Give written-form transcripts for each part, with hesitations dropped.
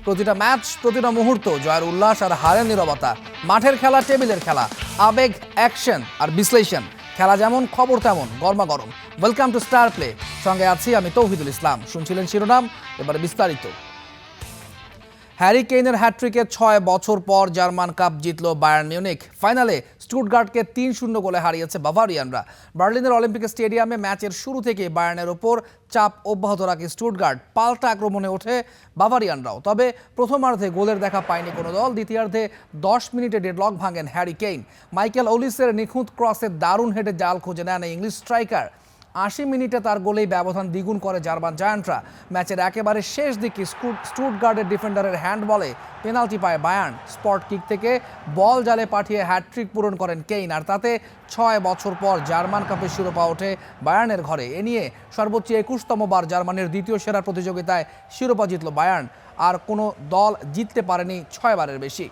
প্রতিটা ম্যাচ, প্রতিটা মুহূর্ত, জয়ের উল্লাস আর হারের নীরবতা। মাঠের খেলা, টেবিলের খেলা, আবেগ, অ্যাকশন আর বিশ্লেষণ। খেলা যেমন, খবর তেমন, গরমাগরম। Welcome to Star Play. সঙ্গে আছি আমি তৌহিদুল ইসলাম। শুনছিলেন শিরোনাম, এবারে বিস্তারিত। হ্যারি কেইনের হ্যাট্রিকে 6 বছর পর জার্মান কাপ জিতল বায়ার্ন মিউনিখ। ফাইনালে স্টুটগার্টকে 3-0 গোলে হারিয়েছে বাভারিয়ানরা। বার্লিনের অলিম্পিক স্টেডিয়ামে ম্যাচের শুরু থেকে বায়ার্নের ওপর চাপ অব্যাহত রাখে স্টুটগার্ট। পাল্টা আক্রমণে ওঠে বাভারিয়ানরাও। তবে প্রথমার্ধে গোলের দেখা পায়নি কোনো দল। দ্বিতীয়ার্ধে 10 মিনিটে ডেডলক ভাঙেন হ্যারি কেইন। মাইকেল ওলিসের নিখুঁত ক্রসে দারুণ হেডে জাল খুঁজে নেন ইংলিশ স্ট্রাইকার। 80 মিনিটে তার গোলেই ব্যবধান দ্বিগুণ করে জার্মান জায়ান্টরা। ম্যাচের একেবারে শেষ দিকে স্টুটগার্টের ডিফেন্ডারের হ্যান্ডবলে পেনাল্টি পায় বায়ার্ন। স্পট কিক থেকে বল জালে পাঠিয়ে হ্যাটট্রিক পূরণ করেন কেইন। আর তাতে 6 বছর পর জার্মান কাপের শিরোপা ওঠে বায়ার্নের ঘরে। এ নিয়ে সর্বোচ্চ 21তম বার জার্মানির দ্বিতীয় সেরা প্রতিযোগিতায় শিরোপা জিতল বায়ার্ন। আর কোনো দল জিততে পারেনি 6 বারের বেশি।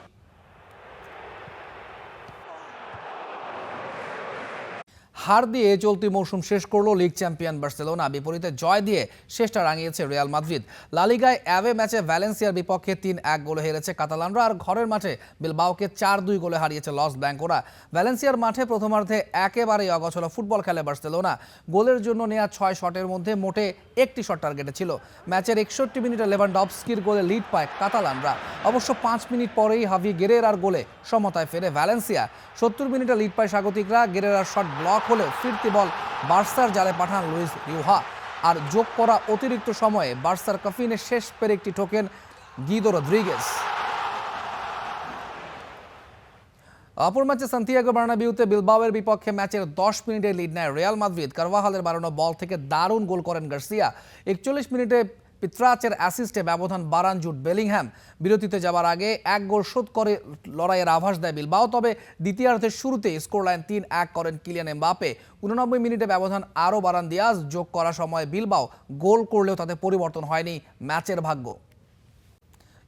হার দিয়ে চলতি মৌসুম শেষ করলো লিগ চ্যাম্পিয়ন বার্সেলোনা। বিপরীতে জয় দিয়ে শেষটা রাঙিয়েছে রিয়াল মাদ্রিদ। লা লিগায় অ্যাওয়ে ম্যাচে ভ্যালেন্সিয়ার বিপক্ষে 3-1 গোলে হেরেছে কাতালানরা। আর ঘরের মাঠে বিলবাওকে 4-2 গোলে হারিয়েছে লস ব্ল্যাঙ্কোরা। ভ্যালেন্সিয়ার মাঠে প্রথমার্ধে একেবারেই অগোছালো ফুটবল খেলে বার্সেলোনা। গোলের জন্য নেওয়া 6 শটের মধ্যে মোটে একটি শট টার্গেটে ছিল। ম্যাচের 61 মিনিটে লেভানডভস্কির গোলে লিড পায় কাতালানরা। অবশ্য 5 মিনিট পরেই হাভি গেরেরার গোলে সমতায় ফেরে ভ্যালেন্সিয়া। 70 মিনিটে লিড পায় স্বাগতিকরা। গেরেরার শট ব্লক হলেও ফিরতি বল বার্সার জালে পাঠান লুইস রিউহা। আর যোগ করা অতিরিক্ত সময়ে বার্সার কাফিনের শেষ পেরেকটি ঠোকেন গিদো রদ্রিগেজ। অপর ম্যাচে সান্তিয়াগো বার্নাবিউতে বিলবাওয়ের বিপক্ষে ম্যাচের 10 মিনিটে লিড নেয় রিয়াল মাদ্রিদ। কারভাহালের বাড়ানো বল থেকে দারুণ গোল করেন গার্সিয়া। 41 মিনিটে পিত্রাচের অ্যাসিস্টে ব্যবধান বাড়ান জুড বেলিংহ্যাম। বিরতিতে যাবার আগে 1 গোল শোধ করে লড়াইয়ের আভাস দেয় বিলবাও। তবে দ্বিতীয়ার্ধের শুরুতেই স্কোরলাইন 3-1 করেন কিলিয়ান এমবাপে। 89 মিনিটে ব্যবধান আরও বাড়ান দিয়াজ। যোগ করা সময় বিলবাও গোল করলেও তাতে পরিবর্তন হয়নি ম্যাচের ভাগ্য।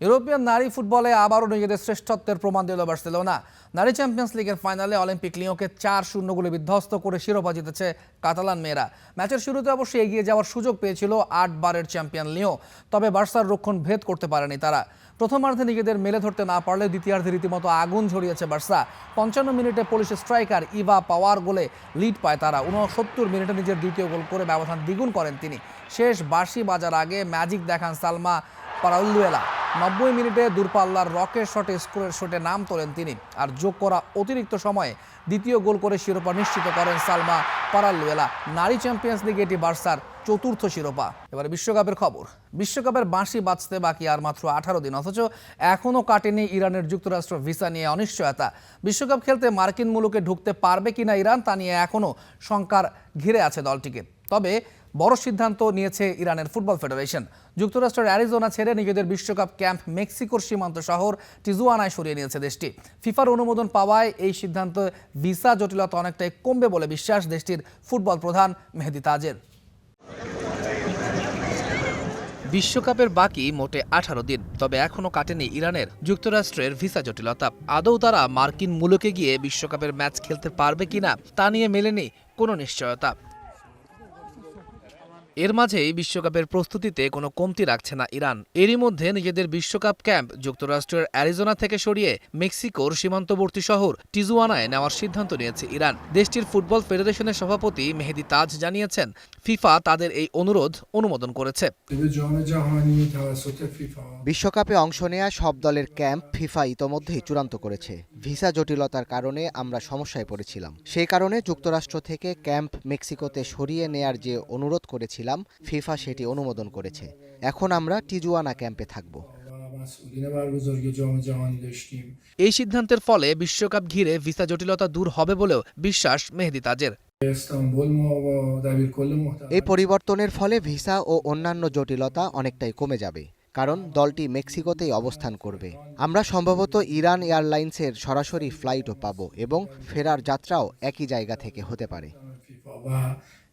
ইউরোপিয়ান নারী ফুটবলে আবারও নিজেদের শ্রেষ্ঠত্বের প্রমাণ দিল বার্সেলোনা। নারী চ্যাম্পিয়ন্স লিগের ফাইনালে অলিম্পিক লিওঁকে 4-0 গোলে বিধ্বস্ত করে শিরোপা জিতেছে কাতালান মেয়েরা। ম্যাচের শুরুতে অবশ্যই এগিয়ে যাওয়ার সুযোগ পেয়েছিল 8 বারের চ্যাম্পিয়ন লিওঁ। তবে বার্সার রক্ষণ ভেদ করতে পারেনি তারা। প্রথমার্ধে নিজেদের মেলে ধরতে না পারলে দ্বিতীয়ার্ধে রীতিমতো আগুন ঝরিয়েছে বার্সা। 55 মিনিটে পোলিশ স্ট্রাইকার ইভা পাওয়ার গোলে লিড পায় তারা। 69 মিনিটে নিজের দ্বিতীয় গোল করে ব্যবধান দ্বিগুণ করেন তিনি। শেষ বাঁশি বাজার আগে ম্যাজিক দেখান সালমা পারাউলুয়েলা। 90 মিনিটে দূরপাল্লার রকেট শটে স্কোরের শটে নাম তোলেন তিনি। আর যোগ করা অতিরিক্ত সময়ে দ্বিতীয় গোল করে শিরোপা নিশ্চিত করেন সালমা পারাউলুয়েলা। নারী চ্যাম্পিয়ন্স লিগে এটি বার্সার 4র্থ শিরোপা। এবারে বিশ্বকাপের খবর। বিশ্বকাপের বাঁশি বাজতে বাকি আর মাত্র 18 দিন, অথচ এখনও কাটেনি ইরানের যুক্তরাষ্ট্র ভিসা নিয়ে অনিশ্চয়তা। বিশ্বকাপ খেলতে মার্কিন মুলুকে ঢুকতে পারবে কিনা ইরান, তা নিয়ে এখনও শঙ্কার ঘিরে আছে দলটিকে। তবে বড় সিদ্ধান্ত নিয়েছে ইরানের ফুটবল ফেডারেশন। যুক্তরাষ্ট্রের অ্যারিজোনা ছেড়ে নিজেদের বিশ্বকাপ ক্যাম্প মেক্সিকোর সীমান্ত শহর টিজুয়ানায় সরিয়ে নিয়েছে দেশটি। ফিফার অনুমোদন পাওয়ায় এই সিদ্ধান্ত ভিসা জটিলতা অনেকটাই কমবে বলে বিশ্বাস দেশটির ফুটবল প্রধান মেহেদি তাজের। বিশ্বকাপের বাকি মোটে 18 দিন, তবে এখনও কাটেনি ইরানের যুক্তরাষ্ট্রের ভিসা জটিলতা। আদৌ তারা মার্কিন মুলুকে গিয়ে বিশ্বকাপের ম্যাচ খেলতে পারবে কিনা তা নিয়ে মেলেনি কোনো নিশ্চয়তা। এর মাঝেই বিশ্বকাপের প্রস্তুতিতে কোনো কমতি রাখছে না ইরান। এরই মধ্যে নিজেদের বিশ্বকাপ ক্যাম্প যুক্তরাষ্ট্রের অ্যারিজোনা থেকে সরিয়ে মেক্সিকোর সীমান্তবর্তী শহর টিজুয়ানায় নেওয়ার সিদ্ধান্ত নিয়েছে ইরান। দেশটির ফুটবল ফেডারেশনের সভাপতি মেহেদি তাজ জানিয়েছেন, ফিফা তাদের এই অনুরোধ অনুমোদন করেছে। বিশ্বকাপে অংশ নেয়া সব দলের ক্যাম্প ফিফা ইতোমধ্যেই চূড়ান্ত করেছে। ভিসা জটিলতার কারণে আমরা সমস্যায় পড়েছিলাম। সেই কারণে যুক্তরাষ্ট্র থেকে ক্যাম্প মেক্সিকোতে সরিয়ে নেয়ার যে অনুরোধ করেছিলাম, ফিফা সেটি অনুমোদন করেছে। এখন আমরা টিজুয়ানা ক্যাম্পে থাকব। এই সিদ্ধান্তের ফলে বিশ্বকাপ ঘিরে ভিসা জটিলতা দূর হবে বলেও বিশ্বাস মেহেদি তাজের। এই পরিবর্তনের ফলে ভিসা ও অন্যান্য জটিলতা অনেকটাই কমে যাবে, কারণ দলটি মেক্সিকোতেই অবস্থান করবে। আমরা সম্ভবত ইরান এয়ারলাইন্সের সরাসরি ফ্লাইটও পাব এবং ফেরার যাত্রাও একই জায়গা থেকে হতে পারে।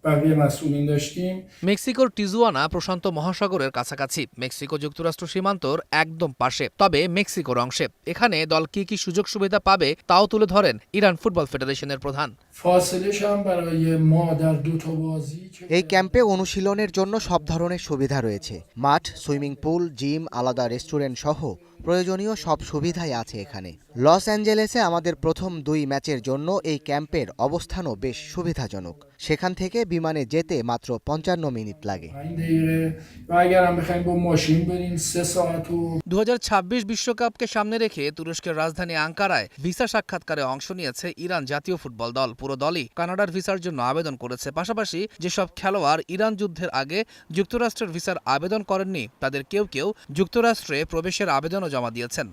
بقیه مسئولین داشتیم. মেক্সিকোর টিজুয়ানা প্রশান্ত মহাসাগরের কাছাকাছি, মেক্সিকো যুক্তরাষ্ট্র সীমান্তর একদম পাশে, তবে মেক্সিকোর অংশে। এখানে দল কি কি সুযোগ সুবিধা পাবে তাও তুলে ধরেন ইরান ফুটবল ফেডারেশনের প্রধান। فاصله‌ش هم برای ما در دو تا بازی که এই ক্যাম্পে অনুশীলনের জন্য সব ধরনের সুবিধা রয়েছে। মাঠ, সুইমিং পুল, জিম, আলাদা রেস্টুরেন্ট সহ প্রয়োজনীয় সব সুবিধাই আছে এখানে। লস অ্যাঞ্জেলেসে আমাদের প্রথম 2 ম্যাচের জন্য এই ক্যাম্পের অবস্থানও বেশ সুবিধাজনক। সেখান থেকে বিমানে যেতে মাত্র 55 মিনিট লাগে। 5 دقیقه و اگر هم بخوایم با ماشین بریم 3 ساعت و 2026 বিশ্বকাপকে সামনে রেখে তুরস্কের রাজধানী আঙ্কারায় ভিসা সাক্ষাৎকারে অংশ নিয়েছে ইরান জাতীয় ফুটবল দল। পুরো দলই কানাডার ভিসার জন্য আবেদন করেছে। পাশাপাশি যেসব খেলোয়াড় ইরান যুদ্ধের আগে যুক্তরাষ্ট্রের ভিসার আবেদন করেননি, তাদের কেউ কেউ যুক্তরাষ্ট্রে প্রবেশের আবেদনও জমা দিয়েছেন।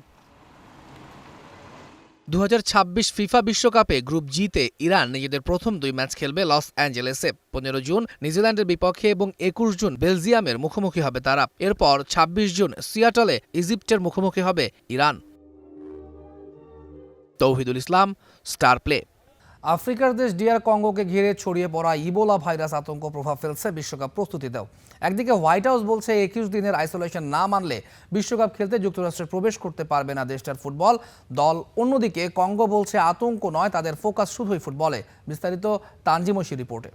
2026 ফিফা বিশ্বকাপে গ্রুপ জিতে ইরান নিজেদের প্রথম 2 ম্যাচ খেলবে লস অ্যাঞ্জেলেসে। 15 জুন নিউজিল্যান্ডের বিপক্ষে এবং 21 জুন বেলজিয়ামের মুখোমুখি হবে তারা। এরপর 26 জুন সিয়াটলে ইজিপ্টের মুখোমুখি হবে ইরান। তৌহিদুল ইসলাম, স্টার প্লে। আফ্রিকার দেশ ডিআর কঙ্গোকে ঘিরে ছড়িয়ে পড়া ইবোলা ভাইরাস আতঙ্ক প্রভাব ফেলছে বিশ্বকাপ প্রস্তুতিতেও। একদিকে হোয়াইট হাউস বলছে 21 দিনের আইসোলেশন না মানলে বিশ্বকাপ খেলতে যুক্তরাষ্ট্রে প্রবেশ করতে পারবে না দেশটার ফুটবল দল। অন্যদিকে কঙ্গো বলছে আতঙ্ক নয়, তাদের ফোকাস শুধুই ফুটবলে। বিস্তারিত তানজিম ঐশীর রিপোর্টে।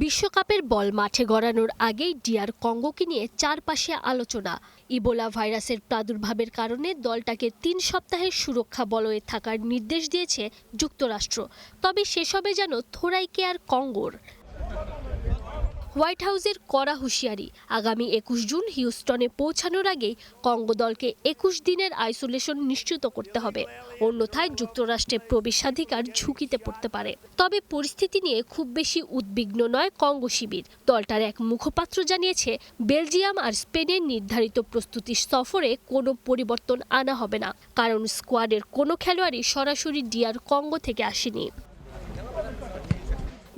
বিশ্বকাপের বল মাঠে গড়ানোর আগেই ডিআর কঙ্গোকে নিয়ে চারপাশে আলোচনা। ইবোলা ভাইরাসের প্রাদুর্ভাবের কারণে দলটাকে 3 সপ্তাহের সুরক্ষা বলয়ে থাকার নির্দেশ দিয়েছে যুক্তরাষ্ট্র। তবে সেসবে যেন থোড়াই কেয়ার কঙ্গোর। হোয়াইট হাউসের কড়া হুঁশিয়ারি, আগামী 21 জুন হিউস্টনে পৌঁছানোর আগেই কঙ্গো দলকে 21 দিনের আইসোলেশন নিশ্চিত করতে হবে, অন্যথায় যুক্তরাষ্ট্রে প্রবেশাধিকার ঝুঁকিতে পড়তে পারে। তবে পরিস্থিতি নিয়ে খুব বেশি উদ্বিগ্ন নয় কঙ্গো শিবির। দলটার এক মুখপাত্র জানিয়েছে, বেলজিয়াম আর স্পেনের নির্ধারিত প্রস্তুতি সফরে কোনো পরিবর্তন আনা হবে না, কারণ স্কোয়াডের কোনো খেলোয়াড়ই সরাসরি ডিআর কঙ্গো থেকে আসেনি।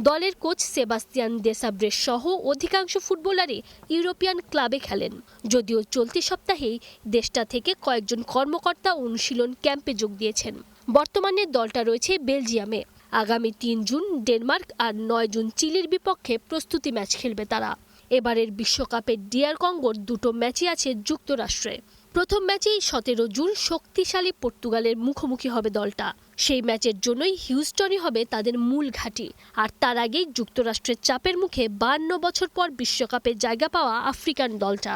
দলের কোচ সেবাস্তিয়ান দেসাব্রেস সহ অধিকাংশ ফুটবলারই ইউরোপিয়ান ক্লাবে খেলেন। যদিও চলতি সপ্তাহেই দেশটা থেকে কয়েকজন কর্মকর্তা অনুশীলন ক্যাম্পে যোগ দিয়েছেন। বর্তমানে দলটা রয়েছে বেলজিয়ামে। আগামী 3 জুন ডেনমার্ক আর 9 জুন চিলির বিপক্ষে প্রস্তুতি ম্যাচ খেলবে তারা। এবারের বিশ্বকাপে ডিআর কঙ্গোর 2টো ম্যাচই আছে যুক্তরাষ্ট্রে। প্রথম ম্যাচেই 17 জুন শক্তিশালী পর্তুগালের মুখোমুখি হবে দলটা। সেই ম্যাচের জন্যই হিউস্টনই হবে তাদের মূল ঘাঁটি। আর তার আগেই যুক্তরাষ্ট্রের চাপের মুখে 52 বছর পর বিশ্বকাপে জায়গা পাওয়া আফ্রিকান দলটা।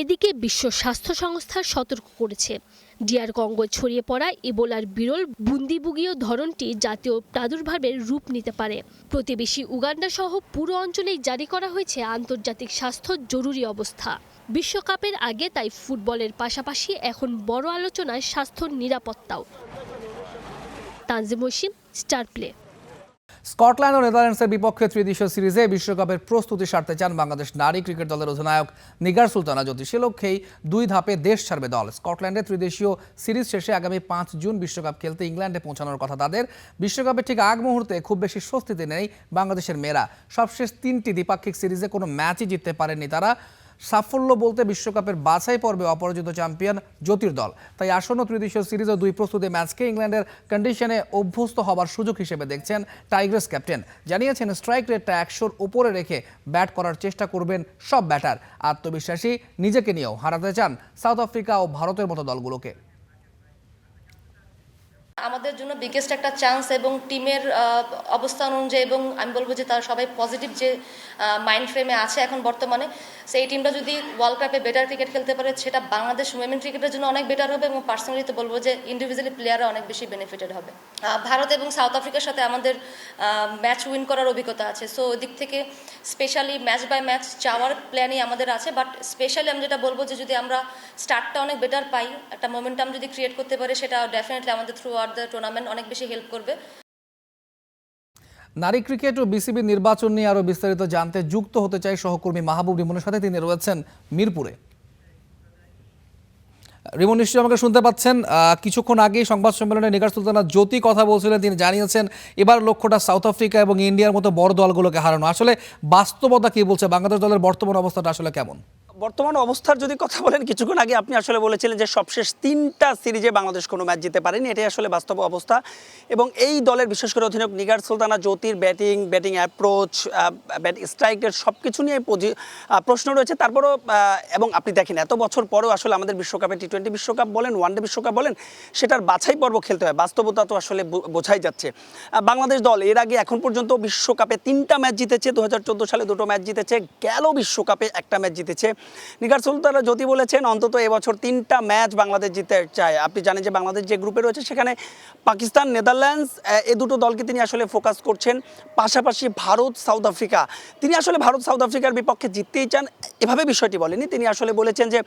এদিকে বিশ্ব স্বাস্থ্য সংস্থা সতর্ক করেছে, ডিআর কঙ্গোয় ছড়িয়ে পড়া ইবোলার বিরল বুন্দিবুগীয় ধরনটি জাতীয় প্রাদুর্ভাবের রূপ নিতে পারে। প্রতিবেশী উগান্ডা সহ পুরো অঞ্চলেই জারি করা হয়েছে আন্তর্জাতিক স্বাস্থ্য জরুরি অবস্থা। বিশ্বকাপের আগে তাই ফুটবলের পাশাপাশি এখন বড় আলোচনায় স্বাস্থ্য নিরাপত্তাও। Tanjim Oishi, Star Play. Scotland ও নেদারল্যান্ডসের বিপক্ষে ত্রিদেশীয় সিরিজে বিশ্বকাপের প্রস্তুতি সারতে চান বাংলাদেশ নারী ক্রিকেট দলের অধিনায়ক নিগার সুলতানা জ্যোতি। সে লক্ষ্যেই 2 ধাপে দেশ ছাড়বে দল। স্কটল্যান্ডে ত্রিদেশীয় সিরিজ শেষে আগামী 5 জুন বিশ্বকাপ খেলতে ইংল্যান্ডে পৌঁছানোর কথা তাদের। বিশ্বকাপের ঠিক আগ মুহূর্তে খুব বেশি স্বস্তিতে নেই বাংলাদেশের মেয়েরা। সবশেষ 3টি দ্বিপাক্ষিক সিরিজে কোনো ম্যাচই জিততে পারেননি তারা। সাফল্য বলতে বিশ্বকাপের বাছাই পর্বে অপরাজিত চ্যাম্পিয়ন জ্যোতির দল। তাই আসন্ন ত্রিদেশীয় সিরিজ ও 2 প্রস্তুতি ম্যাচকে ইংল্যান্ডের কন্ডিশনে অভ্যস্ত হবার সুযোগ হিসেবে দেখছেন টাইগ্রেস ক্যাপ্টেন। জানিয়েছেন স্ট্রাইক রেটটা 100-র উপরে রেখে ব্যাট করার চেষ্টা করবেন সব ব্যাটার। আত্মবিশ্বাসী নিজেকে নিয়েও হারাতে চান সাউথ আফ্রিকা ও ভারতের মতো দলগুলোকে। আমাদের জন্য বিগেস্ট একটা চান্স এবং টিমের অবস্থান অনুযায়ী, এবং আমি বলবো যে তারা সবাই পজিটিভ যে মাইন্ড ফ্রেমে আছে এখন বর্তমানে, সেই টিমটা যদি ওয়ার্ল্ড কাপে বেটার ক্রিকেট খেলতে পারে সেটা বাংলাদেশ উইমেন ক্রিকেটের জন্য অনেক বেটার হবে, এবং পার্সোনালি তো বলবো যে ইন্ডিভিজুয়ালি প্লেয়াররা অনেক বেশি বেনিফিটেড হবে। ভারত এবং সাউথ আফ্রিকার সাথে আমাদের ম্যাচ উইন করার অভিজ্ঞতা আছে, সো ওই দিক থেকে স্পেশালি ম্যাচ বাই ম্যাচ যাওয়ার প্ল্যানই আমাদের আছে। বাট স্পেশালি আমি যেটা বলবো যে যদি আমরা স্টার্টটা অনেক বেটার পাই, একটা মোমেন্টাম যদি ক্রিয়েট করতে পারে, সেটা ডেফিনেটলি আমাদের থ্রু আউট দ্য টুর্নামেন্ট অনেক বেশি হেল্প করবে। নারী ক্রিকেট ও বিসিবি নির্বাচন নিয়ে আরো বিস্তারিত জানতে যুক্ত হতে চাই সহকর্মী মাহবুব রিমনের সাথে। তিনি রয়েছেন মিরপুরে। রিমন, নিশ্চয়ই আমাকে শুনতে পাচ্ছেন। কিছুক্ষণ আগেই সংবাদ সম্মেলনে নিগার সুলতানা জ্যোতি কথা বলছিলেন। তিনি জানিয়েছেন এবার লক্ষ্যটা সাউথ আফ্রিকা এবং ইন্ডিয়ার মতো বড় দলগুলোকে হারানো। আসলে বাস্তবতা কি বলছে? বাংলাদেশ দলের বর্তমান অবস্থাটা আসলে কেমন? বর্তমান অবস্থার যদি কথা বলেন, কিছুক্ষণ আগে আপনি আসলে বলেছিলেন যে সবশেষ 3টা সিরিজে বাংলাদেশ কোনো ম্যাচ জিতে পারেনি, এটাই আসলে বাস্তব অবস্থা। এবং এই দলের বিশেষ করে অধিনায়ক নিগার সুলতানা জ্যোতির ব্যাটিং অ্যাপ্রোচ, স্ট্রাইকের সব কিছু নিয়ে প্রশ্ন রয়েছে। তারপরও এবং আপনি দেখেন এত বছর পরেও আসলে আমাদের বিশ্বকাপে টি-20 বিশ্বকাপ বলেন, ওয়ানডে বিশ্বকাপ বলেন, সেটার বাছাই পর্ব খেলতে হয়। বাস্তবতা তো আসলে বোঝাই যাচ্ছে। বাংলাদেশ দল এর আগে এখন পর্যন্ত বিশ্বকাপে 3টা ম্যাচ জিতেছে, 2014 সালে 2টো ম্যাচ জিতেছে, গেল বিশ্বকাপে 1টা ম্যাচ জিতেছে। নিগার সুলতানা জ্যোতি বলেছেন অন্তত এবছর 3টা ম্যাচ বাংলাদেশ জিতে চায়। আপনি জানেন যে বাংলাদেশ যে গ্রুপে রয়েছে সেখানে পাকিস্তান, নেদারল্যান্ডস, এই দুটো দলকে তিনি আসলে ফোকাস করছেন। পাশাপাশি ভারত, সাউথ আফ্রিকা, তিনি আসলে ভারত সাউথ আফ্রিকার বিপক্ষে জিততেই চান, এভাবে বিষয়টি বলেনি। তিনি আসলে বলেছেন যে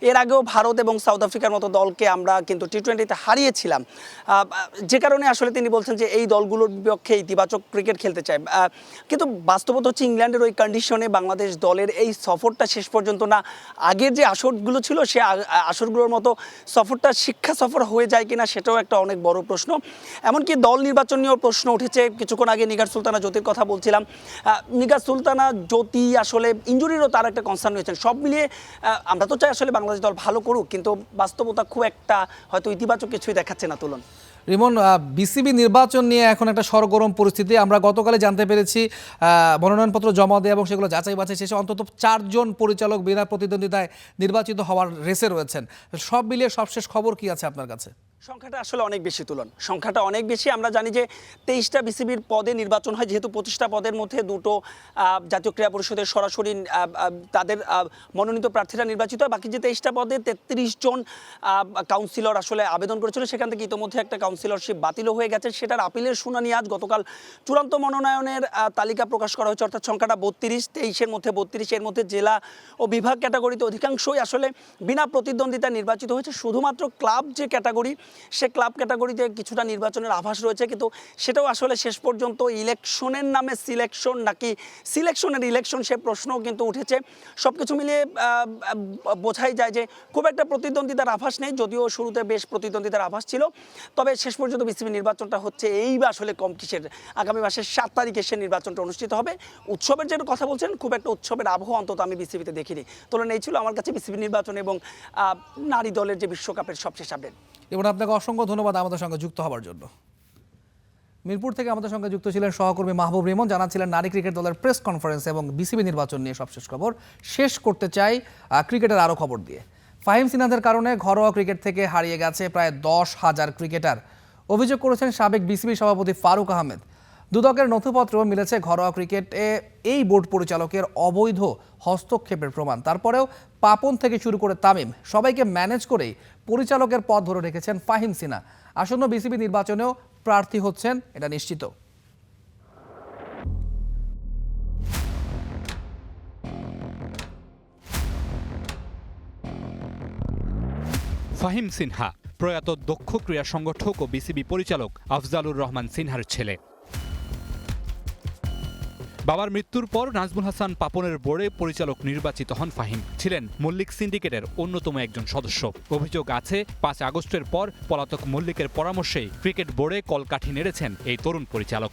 এর আগেও ভারত এবং সাউথ আফ্রিকার মতো দলকে আমরা কিন্তু টি-20তে হারিয়েছিলাম, যে কারণে আসলে তিনি বলছেন যে এই দলগুলোর বিপক্ষে ইতিবাচক ক্রিকেট খেলতে চায়। কিন্তু বাস্তবতা হচ্ছে ইংল্যান্ডের ওই কন্ডিশনে বাংলাদেশ দলের এই সফরটা শেষ পর্যন্ত না আগের যে আসরগুলো ছিল সে আসরগুলোর মতো সফরটা শিক্ষা সফর হয়ে যায় কিনা সেটাও একটা অনেক বড় প্রশ্ন। এমনকি দল নির্বাচন নিয়েও প্রশ্ন উঠেছে। কিছুক্ষণ আগে নিগার সুলতানা জ্যোতির কথা বলছিলাম। নিগার সুলতানা জ্যোতি আসলে ইনজুরিরও তার একটা কনসার্ন রয়েছেন। সব মিলিয়ে আমরা তো চাই আসলে বাংলাদেশ দল ভালো করুক, কিন্তু বাস্তবতা খুব একটা হয়তো ইতিবাচক কিছুই দেখাচ্ছে না তুলন। রিমন, বিসিবি নির্বাচন নিয়ে এখন একটা সরগরম পরিস্থিতি। আমরা গতকালে জানতে পেরেছি মনোনয়নপত্র জমা দেয় এবং সেগুলো যাচাই বাছাই শেষে অন্তত 4 জন পরিচালক বিনা প্রতিদ্বন্দ্বিতায় নির্বাচিত হওয়ার রেসে রয়েছেন। সব মিলিয়ে সবশেষ খবর কি আছে আপনার কাছে? সংখ্যাটা আসলে অনেক বেশি তুলন, সংখ্যাটা অনেক বেশি। আমরা জানি যে 23টা বিসিবির পদে নির্বাচন হয়, যেহেতু 25টা পদের মধ্যে 2টো জাতীয় ক্রীড়া পরিষদের সরাসরি তাদের মনোনীত প্রার্থীরা নির্বাচিত হয়। বাকি যে 23টা পদে 33 জন কাউন্সিলর আসলে আবেদন করেছিল, সেখান থেকে ইতোমধ্যে একটা কাউন্সিলরশিপ বাতিলও হয়ে গেছে। সেটার আপিলের শুনানি আজ। গতকাল চূড়ান্ত মনোনয়নের তালিকা প্রকাশ করা হয়েছে, অর্থাৎ সংখ্যাটা 32, 23-এর মধ্যে 32, এর মধ্যে জেলা ও বিভাগ ক্যাটাগরিতে অধিকাংশই আসলে বিনা প্রতিদ্বন্দ্বিতা নির্বাচিত হয়েছে। শুধুমাত্র ক্লাব যে ক্যাটাগরি, সে ক্লাব ক্যাটাগরিতে কিছুটা নির্বাচনের আভাস রয়েছে, কিন্তু সেটাও আসলে শেষ পর্যন্ত ইলেকশনের নামে সিলেকশন নাকি সিলেকশনের ইলেকশন, সে প্রশ্নও কিন্তু উঠেছে। সব কিছু মিলিয়ে বোঝাই যায় যে খুব একটা প্রতিদ্বন্দ্বিতার আভাস নেই, যদিও শুরুতে বেশ প্রতিদ্বন্দ্বিতার আভাস ছিল। তবে শেষ পর্যন্ত বিসিবি নির্বাচনটা হচ্ছে এই বা আসলে কম কিসের, আগামী মাসের 7 তারিখে সে নির্বাচনটা অনুষ্ঠিত হবে। উৎসবের যে কথা বলছেন, খুব একটা উৎসবের আবহাওয়া অন্তত আমি বিসিবিতে দেখিনি। তুলন এই ছিল আমার কাছে বিসিবি নির্বাচন এবং নারী দলের যে বিশ্বকাপের সবশেষ আপডেট। এবং আপনাকে অসংখ্য ধন্যবাদ আমাদের সঙ্গে যুক্ত হওয়ার জন্য। মিরপুর থেকে আমাদের সঙ্গে যুক্ত ছিলেন সহকর্মী মাহবুব রিমন, জানাচ্ছিলেন নারী ক্রিকেট দলের প্রেস কনফারেন্স এবং বিসিবি নির্বাচন নিয়ে সবশেষ খবর। শেষ করতে চাই ক্রিকেটের আরও খবর দিয়ে। ফাহিম সিনহাদের কারণে ঘরোয়া ক্রিকেট থেকে হারিয়ে গেছে প্রায় 10,000 ক্রিকেটার। অভিযোগ করেছেন সাবেক বিসিবি সভাপতি ফারুক আহমেদ। দুদকের নথিপত্র মিলেছে ঘরোয়া ক্রিকেটে এই বোর্ড পরিচালকের অবৈধ হস্তক্ষেপের প্রমাণ। তারপরেও পাপন থেকে শুরু করে তামিম সবাইকে ম্যানেজ করেই পরিচালকের পদ ধরে রেখেছেন ফাহিম সিনহা। আসন্ন বিসিবি নির্বাচনেও প্রার্থী হচ্ছেন, এটা নিশ্চিত। ফাহিম সিনহা প্রয়াত দক্ষ ক্রীড়া সংগঠক ও বিসিবি পরিচালক আফজালুর রহমান সিনহার ছেলে। বাবার মৃত্যুর পর নাজমুল হাসান পাপনের বোর্ডে পরিচালক নির্বাচিত হন ফাহিম। ছিলেন মল্লিক সিন্ডিকেটের অন্যতম একজন সদস্য। অভিযোগ আছে 5 আগস্টের পর পলাতক মল্লিকের পরামর্শেই ক্রিকেট বোর্ডে কলকাঠি নেড়েছেন এই তরুণ পরিচালক।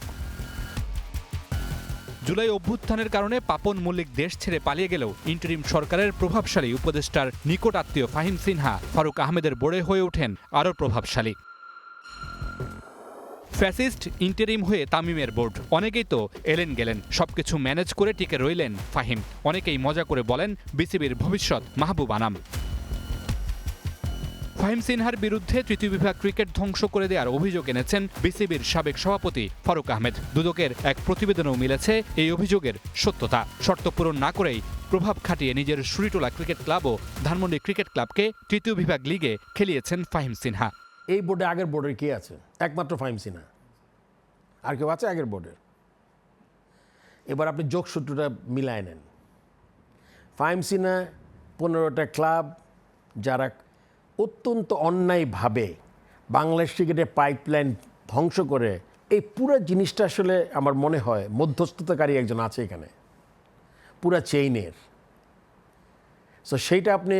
জুলাই অভ্যুত্থানের কারণে পাপন মল্লিক দেশ ছেড়ে পালিয়ে গেলেও ইন্টারিম সরকারের প্রভাবশালী উপদেষ্টার নিকট আত্মীয় ফাহিম সিনহা ফারুক আহমেদের বোর্ডে হয়ে ওঠেন আরও প্রভাবশালী। ফ্যাসিস্ট ইন্টারিম হয়ে তামিমের বোর্ড, অনেকেই তো এলেন গেলেন, সবকিছু ম্যানেজ করে টিকে রইলেন ফাহিম। অনেকেই মজা করে বলেন বিসিবির ভবিষ্যৎ মাহবুব আনাম। ফাহিম সিনহার বিরুদ্ধে তৃতীয় বিভাগ ক্রিকেট ধ্বংস করে দেওয়ার অভিযোগ এনেছেন বিসিবির সাবেক সভাপতি ফারুক আহমেদ। দুদকের এক প্রতিবেদনেও মিলেছে এই অভিযোগের সত্যতা। শর্ত পূরণ না করেই প্রভাব খাটিয়ে নিজের সুরিটোলা ক্রিকেট ক্লাব ও ধানমন্ডি ক্রিকেট ক্লাবকে তৃতীয় বিভাগ লিগে খেলিয়েছেন ফাহিম সিনহা। এই বোর্ডে আগের বোর্ডের কে আছে? একমাত্র ফাহিম সিনহা, আর কেউ আছে আগের বোর্ডের? এবার আপনি যোগসূত্রটা মিলায় নেন। ফাহিম সিনহা 15টা ক্লাব যারা অত্যন্ত অন্যায়ভাবে বাংলাদেশ ক্রিকেটের পাইপলাইন ধ্বংস করে, এই পুরো জিনিসটা আসলে আমার মনে হয় মধ্যস্থতাকারী একজন আছে এখানে, পুরা চেইনের। সো সেইটা আপনি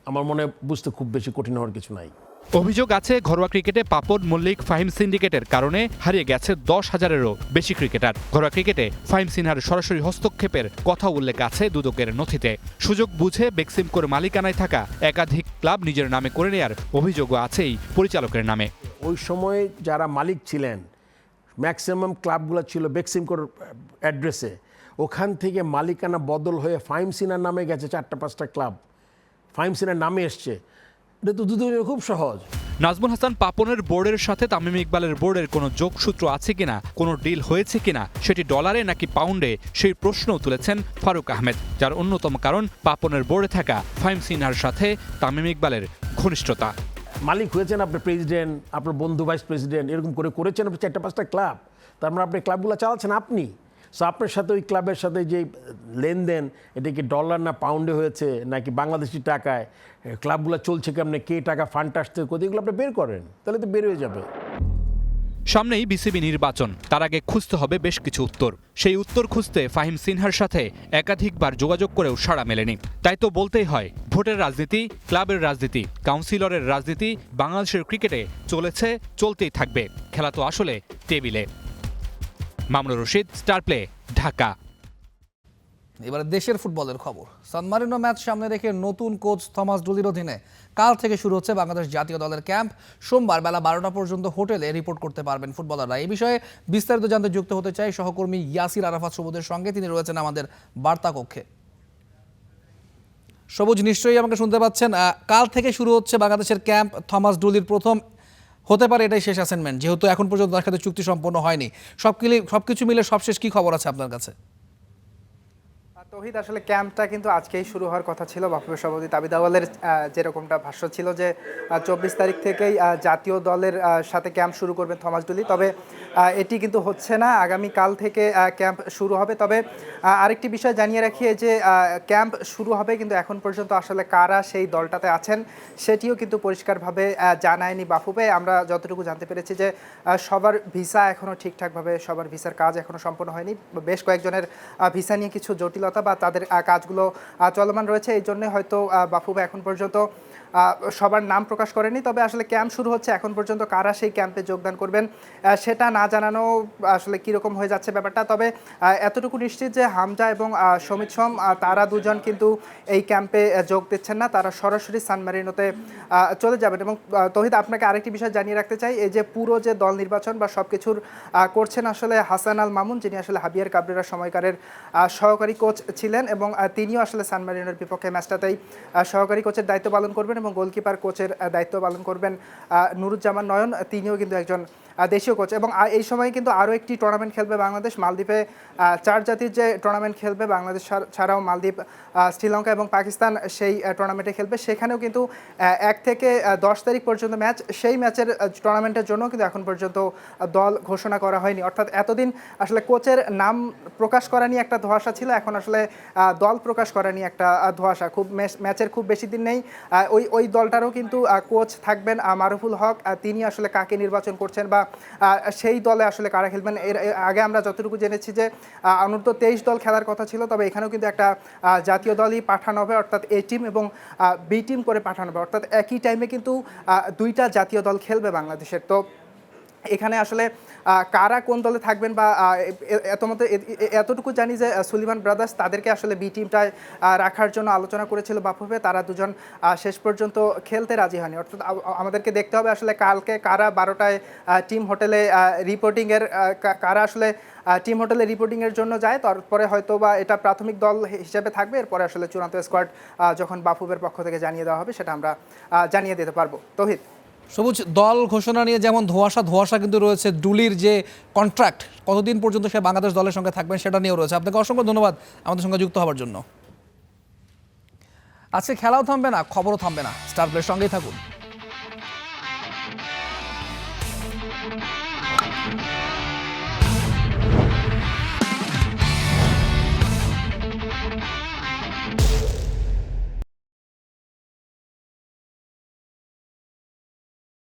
আমার মনে বুঝতে খুব বেশি কঠিন হওয়ার কিছু নাই। অভিযোগ আছে ঘরোয়া ক্রিকেটে পাপন, মল্লিক, ফাহিম সিন্ডিকেটের কারণে হারিয়ে গেছে 10,000-এরও বেশি ক্রিকেটার। ঘরোয়া ক্রিকেটে ফাহিম সিনহার সরাসরি হস্তক্ষেপের কথা উল্লেখ আছে দুদকের নথিতে। সুযোগ বুঝে বেক্সিমকোর মালিকানায় থাকা একাধিক ক্লাব নিজের নামে করে নেয়ার অভিযোগও আছেই পরিচালকের নামে। ওই সময় যারা মালিক ছিলেন ম্যাক্সিমাম ক্লাবগুলো ছিল বেক্সিমকোর অ্যাড্রেসে, ওখান থেকে মালিকানা বদল হয়ে ফাহিম সিনহার নামে গেছে 4-5টা ক্লাব, ফাহিম সিনহার নামে এসছে। এটা তো দুদকের খুব সহজ। নাজমুল হাসান পাপনের বোর্ডের সাথে তামিম ইকবালের বোর্ডের কোনো যোগসূত্র আছে কিনা, কোনো ডিল হয়েছে কিনা, সেটি ডলারে নাকি পাউন্ডে, সেই প্রশ্নও তুলেছেন ফারুক আহমেদ, যার অন্যতম কারণ পাপনের বোর্ডে থাকা ফাহিম সিনহার সাথে তামিম ইকবালের ঘনিষ্ঠতা। মালিক হয়েছেন আপনার প্রেসিডেন্ট, আপনার বন্ধু ভাইস প্রেসিডেন্ট, এরকম করেছেন আপনি 4-5টা ক্লাব, তার মানে আপনি ক্লাবগুলো চালাচ্ছেন আপনি। সো আপনার সাথে ওই ক্লাবের সাথে যে লেনদেন, এটা কি ডলার না পাউন্ডে হয়েছে নাকি বাংলাদেশি টাকায়, ক্লাবগুলো চলছে কেমনে, কে টাকা ফান্ড আসতে কোথায়, এগুলো আপনি বের করেন, তাহলে তো বের হয়ে যাবে। সামনেই বিসিবি নির্বাচন, তার আগে খুঁজতে হবে বেশ কিছু উত্তর। সেই উত্তর খুঁজতে ফাহিম সিনহার সাথে একাধিকবার যোগাযোগ করেও সাড়া মেলেনি। তাই তো বলতেই হয়, ভোটের রাজনীতি, ক্লাবের রাজনীতি, কাউন্সিলরের রাজনীতি বাংলাদেশের ক্রিকেটে চলেছে, চলতেই থাকবে। খেলা তো আসলে টেবিলে। Mamunur Rashid, star play, Dhaka. এবারে দেশের ফুটবলের খবর। সান মারিনো ম্যাচ সামনে রেখে নতুন কোচ থমাস ডুলির অধীনে কাল থেকে শুরু হচ্ছে বাংলাদেশ জাতীয় দলের ক্যাম্প। সোমবার বেলা 12টা পর্যন্ত হোটেলে রিপোর্ট করতে পারবেন ফুটবলাররা। এই বিষয়ে বিস্তারিত জানতে যুক্ত হতে চাই সহকর্মী ইয়াসির আরাফাত সবুজের সঙ্গে। তিনি রয়েছেন আমাদের বার্তা কক্ষে। সবুজ, নিশ্চয়ই আমাকে শুনতে পাচ্ছেন। কাল থেকে শুরু হচ্ছে বাংলাদেশের ক্যাম্প। থমাস ডুলির প্রথম হতে পারে এটাই শেষ অ্যাসাইনমেন্ট, যেহেতু এখন পর্যন্ত তার সাথে চুক্তি সম্পন্ন হয়নি। সবকিছু মিলে সবশেষ কি খবর আছে আপনার কাছে? তৌহিদ, আসলে ক্যাম্পটা কিন্তু আজকেই শুরু হওয়ার কথা ছিল। বাফুফের সভাপতি তাবিদ আউয়ালের যেরকমটা ভাষ্য ছিল যে 24 তারিখ থেকেই জাতীয় দলের সাথে ক্যাম্প শুরু করবেন থমাস ডুলি, তবে এটি কিন্তু হচ্ছে না। আগামীকাল থেকে ক্যাম্প শুরু হবে। তবে আরেকটি বিষয় জানিয়ে রাখি, যে ক্যাম্প শুরু হবে কিন্তু এখন পর্যন্ত আসলে কারা সেই দলটাতে আছেন সেটিও কিন্তু পরিষ্কারভাবে জানায়নি বাফুফে। আমরা যতটুকু জানতে পেরেছি যে সবার ভিসা এখনও ঠিকঠাকভাবে, সবার ভিসার কাজ এখনও সম্পন্ন হয়নি। বেশ কয়েকজনের ভিসা নিয়ে কিছু জটিলতা বা তাদের কাজগুলো চলমান রয়েছে, এই জন্য হয়তো বাফুফে এখন পর্যন্ত সবার নাম প্রকাশ করেনি। তবে আসলে ক্যাম্প শুরু হচ্ছে, এখন পর্যন্ত কারা সেই ক্যাম্পে যোগদান করবেন সেটা না জানানো আসলে কীরকম হয়ে যাচ্ছে ব্যাপারটা। তবে এতটুকু নিশ্চিত যে হামজা এবং সমিত সোম তারা দুজন কিন্তু এই ক্যাম্পে যোগ দিচ্ছেন না, তারা সরাসরি সান মারিনোতে চলে যাবেন। এবং তৌহিদ, আপনাকে আরেকটি বিষয় জানিয়ে রাখতে চাই, এই যে পুরো যে দল নির্বাচন বা সব কিছুর করছেন আসলে হাসান আল মামুন, যিনি আসলে হাবিয়ার কাবরেরার সময়কারের সহকারী কোচ ছিলেন, এবং তিনিও আসলে সান মারিনোর বিপক্ষে ম্যাচটাতেই সহকারী কোচের দায়িত্ব পালন করবেন, এবং গোলকিপার কোচের দায়িত্ব পালন করবেন নুরুজ্জামান নয়ন, তিনিও কিন্তু একজন দেশীয় কোচ। এবং এই সময় কিন্তু আরও একটি টুর্নামেন্ট খেলবে বাংলাদেশ। মালদ্বীপে 4 জাতির যে টুর্নামেন্ট খেলবে বাংলাদেশ ছাড়াও মালদ্বীপ, শ্রীলঙ্কা এবং পাকিস্তান সেই টুর্নামেন্টে খেলবে। সেখানেও কিন্তু 1 থেকে 10 তারিখ পর্যন্ত ম্যাচ। সেই ম্যাচের টুর্নামেন্টের জন্য কিন্তু এখন পর্যন্ত দল ঘোষণা করা হয়নি। অর্থাৎ এতদিন আসলে কোচের নাম প্রকাশ করা নিয়ে একটা ধোঁয়াশা ছিল, এখন আসলে দল প্রকাশ করা নিয়ে একটা ধোঁয়াশা। ম্যাচের খুব বেশি দিন নেই। ওই দলটারও কিন্তু কোচ থাকবেন মারুফুল হক, তিনি আসলে কাকে নির্বাচন করছেন বা সেই দলে আসলে কারা খেলবেন। এর আগে আমরা যতটুকু জেনেছি যে অনূর্ধ্ব 23 দল খেলার কথা ছিল, তবে এখানেও কিন্তু একটা জাতীয় দলই পাঠানো হবে, অর্থাৎ এ টিম এবং বি টিম করে পাঠানো হবে। অর্থাৎ একই টাইমে কিন্তু 2টা জাতীয় দল খেলবে বাংলাদেশের। তো এখানে আসলে কারা কোন দলে থাকবেন বা এতটুকু জানি যে সুলিমান ব্রাদার্স তাদেরকে আসলে বি টিমটায় রাখার জন্য আলোচনা করেছিল বাফুফে, তারা দুজন শেষ পর্যন্ত খেলতে রাজি হয়নি। অর্থাৎ আমাদেরকে দেখতে হবে আসলে কালকে কারা 12টায় টিম হোটেলে রিপোর্টিংয়ের, কারা আসলে টিম হোটেলে রিপোর্টিংয়ের জন্য যায়। তারপরে হয়তো বা এটা প্রাথমিক দল হিসেবে থাকবে, এরপরে আসলে চূড়ান্ত স্কোয়াড যখন বাফুফের পক্ষ থেকে জানিয়ে দেওয়া হবে সেটা আমরা জানিয়ে দিতে পারবো। তৌহিদ, সবুজ, দল ঘোষণা নিয়ে যেমন ধোঁয়াশা কিন্তু রয়েছে, ডুলির যে কন্ট্রাক্ট কতদিন পর্যন্ত সে বাংলাদেশ দলের সঙ্গে থাকবেন সেটা নিয়েও রয়েছে। আপনাকে অসংখ্য ধন্যবাদ আমাদের সঙ্গে যুক্ত হওয়ার জন্য। আজকে খেলাও থামবে না, খবরও থামবে না। স্টার প্লের সঙ্গেই থাকুন।